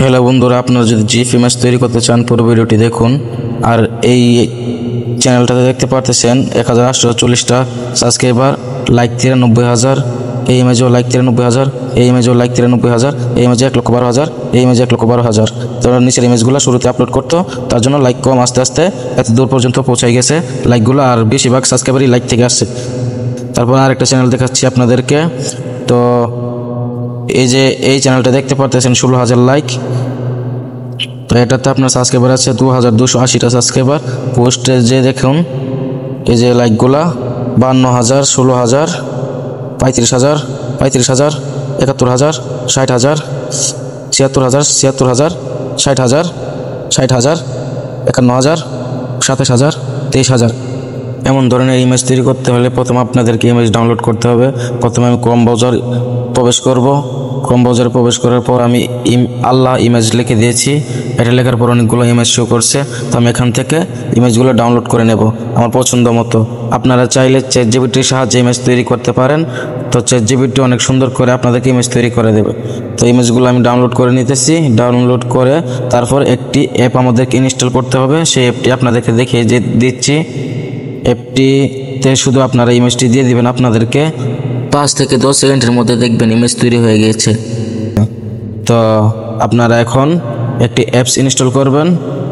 Hello বন্ধুরা, আপনারা যদি জিফ ইমেজ তৈরি করতে চান পুরো ভিডিওটি দেখুন। আর এই চ্যানেলটাতে দেখতে পারতেছেন 1840টা সাবস্ক্রাইবার, লাইক 93,000, এই ইমেজও লাইক 93,000, এই ইমেজও লাইক 93,000, এই ইমেজে 1,12,000, এই ইমেজে 1,12,000। তো নিচের ইমেজগুলো শুরুতে আপলোড করতো, তার জন্য লাইক কম, আস্তে আস্তে এত দূর পর্যন্ত পৌঁছাই গেছে লাইকগুলো, আর বেশিরভাগ সাবস্ক্রাইবারই লাইক থেকে আসছে। তারপর আরেকটা চ্যানেল দেখাচ্ছি আপনাদেরকে। তো এই যে এই চ্যানেলটা দেখতে পারতেছেন 16,000 লাইক। তো এটাতে আপনার সাবস্ক্রাইবার আছে 2,280টা সাবস্ক্রাইবার। পোস্টে যে দেখুন এই যে লাইকগুলা 52,000, 16,000, 35,000, 71,000, 60,000, 76,000, 60,000, 60,000, 51,000, 27,000, 23,000। এমন ধরনের ইমেজ তৈরি করতে হলে প্রথমে আপনাদেরকে ইমেজ ডাউনলোড করতে হবে। প্রথমে আমি ক্রোম ব্রাউজার প্রবেশ করব। ক্রোম ব্রাউজারে প্রবেশ করার পর আমি আল্লাহ ইমেজ লিখে দিয়েছি। এটা লেখার পর অনেকগুলো ইমেজ শো করছে। তো আমি এখান থেকে ইমেজগুলো ডাউনলোড করে নেব আমার পছন্দ মতো। আপনারা চাইলে চ্যাটজিপিটির সাহায্যে ইমেজ তৈরি করতে পারেন। তো চ্যাটজিপিটি অনেক সুন্দর করে আপনাদেরকে ইমেজ তৈরি করে দেবে। তো ইমেজগুলো আমি ডাউনলোড করে নিতেছি। ডাউনলোড করে তারপর একটি অ্যাপ আমাদেরকে ইনস্টল করতে হবে। সেই অ্যাপটি আপনাদেরকে দেখিয়ে দিচ্ছি। অ্যাপটিতে শুধু আপনারা ইমেজটি দিয়ে দিবেন। আপনাদেরকে 5 থেকে 10 সেকেন্ডের মধ্যে দেখবেন ইমেজ তৈরি হয়ে গিয়েছে। তো আপনারা এখন একটি অ্যাপস ইনস্টল করবেন।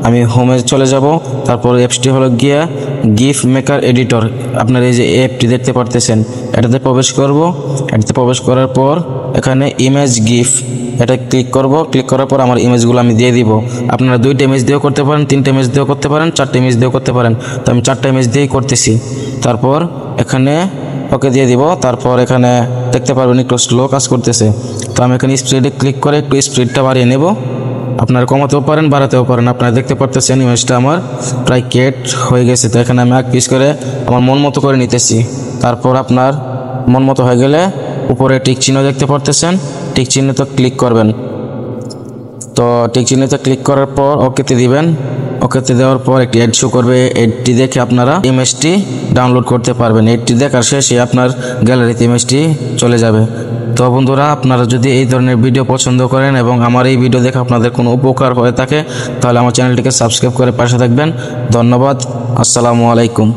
আমি হোমে চলে যাব। তারপর অ্যাপসটি হলো গিয়া গিফ মেকার এডিটর। আপনারা এই যে অ্যাপটি দেখতে পারতেছেন, এটাতে প্রবেশ করব। এটাতে প্রবেশ করার পর এখানে ইমেজ গিফ, এটা ক্লিক করব। ক্লিক করার পর আমার ইমেজগুলো আমি দিয়ে দিব। আপনারা 2টা ইমেজ দিয়েও করতে পারেন, 3টে ইমেজ দিয়েও করতে পারেন, 4টে ইমেজ দিয়েও করতে পারেন। তো আমি 4টা ইমেজ দিয়েই করতেছি। তারপর এখানে ওকে দিয়ে দিব। তারপর এখানে দেখতে পারবেন একটু স্লো কাজ করতেছে। তো আমি এখানে স্পিডে ক্লিক করে একটু স্পিডটা বাড়িয়ে নেব। আপনারা কমাতেও পারেন, বাড়াতেও পারেন। আপনারা দেখতে পারতেছেন ইমেজটা আমার প্রায় কেট হয়ে গেছে। তো এখানে আমি এক পিস করে আমার মন মতো করে নিতেছি। তারপর আপনার মন মতো হয়ে গেলে উপরে টিক চিহ্ন দেখতে পারতেছেন, টিক চিহ্নতে ক্লিক করবেন। তো টিক চিহ্নতে ক্লিক করার পর ওকেতে দিবেন। ওকেতে দেওয়ার পর একটি অ্যাড শো করবে। অ্যাডটি দেখে আপনারা ইমেজটি ডাউনলোড করতে পারবেন। অ্যাডটি দেখার শেষে আপনার গ্যালারিতে ইমেজটি চলে যাবে। তো বন্ধুরা, আপনারা যদি এই ধরনের ভিডিও পছন্দ করেন এবং আমার এই ভিডিও দেখে আপনাদের কোনো উপকার হয়ে থাকে, তাহলে আমার চ্যানেলটিকে সাবস্ক্রাইব করে পাশে থাকবেন। ধন্যবাদ। আসসালামু আলাইকুম।